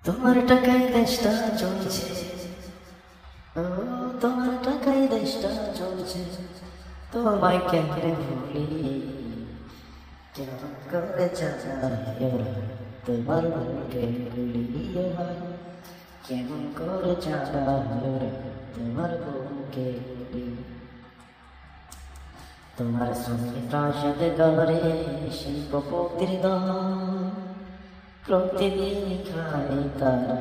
তোমার টাকায় দেশটা চলছে, ও তোমার টাকায় দেশটা চলছে, তোমায় কেমনে ভুলি, কেমন করে চাই তোমার বুকে গুলিয়ে হয়, কেমন করে চাই তোমার বুকে গুলি। তোমার সঙ্গে প্রাসাদ গড়ে শিল্পপতির দল, প্রতিদিন খাই তারা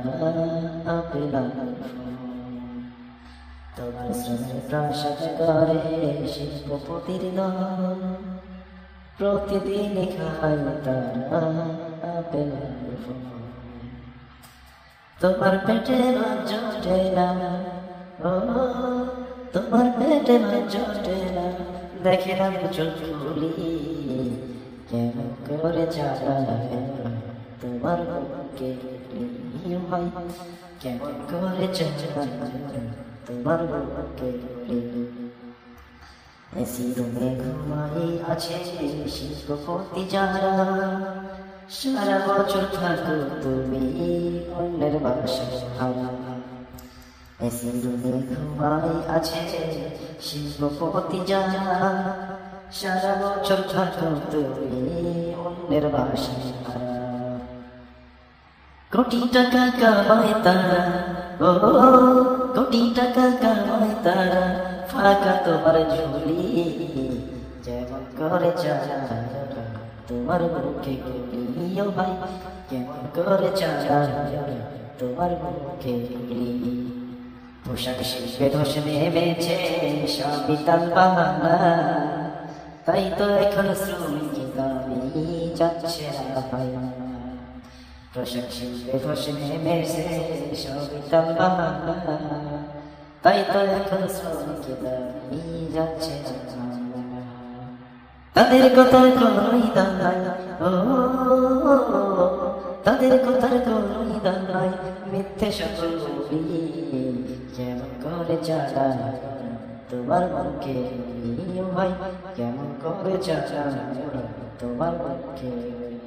আপেল আর ফল। তোমার সঙ্গে প্রাসাদ গড়ে শিল্পপতির দল, প্রতিদিন খাই তারা আপেল আর ফল। তোমার পেটে ভাত জোটে না, ও তোমার পেটে ভাত জোটে না, দেখলাম চুলচুলি, কেমন করে চালায় তোমার বুকে গুলি হয়, কেমন করে চালায় তোমার বুকে গুলি। এসি রুমে ঘুমাই আছে শিল্পপতি যারা, সারা বছর থাকো তুমি অন্যের বাসায় ভাড়া। এসি রুমে ঘুমাই আছে শিল্পপতি যারা, সারা বছর থাকো তুমি অন্যের বাসায় ভাড়া। কোটি টাকা কামায় তারা, ও কোটি টাকা কামায় তারা, ফাঁকা তোমার ঝুলি, যেমন করে চালায় তোমার বুকে গুলি, ও ভাই কেমন করে চালায় তোমার বুকে গুলি। পোশাক শিল্পে ধস নেমেছে সবই তাল বাহানা, তাই তো এখন শ্রমিক দাবি যাচ্ছে না পায়া। পোশাক শিল্পে ধস নেমেছে সবই তাল বাহানা, তাই তো এখন শ্রমিক দাবি যাচ্ছে না পায়া। তাদের কথার কোনোই দাম নাই, ও তাদের কথার কোনোই দাম নাই, মিথ্যে সকল বলি, কেমন করে চালায় তোমার বুকে গুলি, ও ভাই কেমন করে চালায় তোমার বুকে গুলি।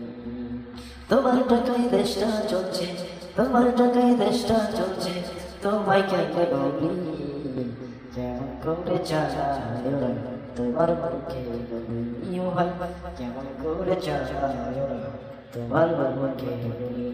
তোমার টাকায় দেশটা চলছে, তোমার টাকায় দেশটা চলছে, তোমায় কেমনে বলি, কেমন করে চালায় তোমার বুকে গুলি, ও ভাই কেমন করে চালায় তোমার বুকে গুলি।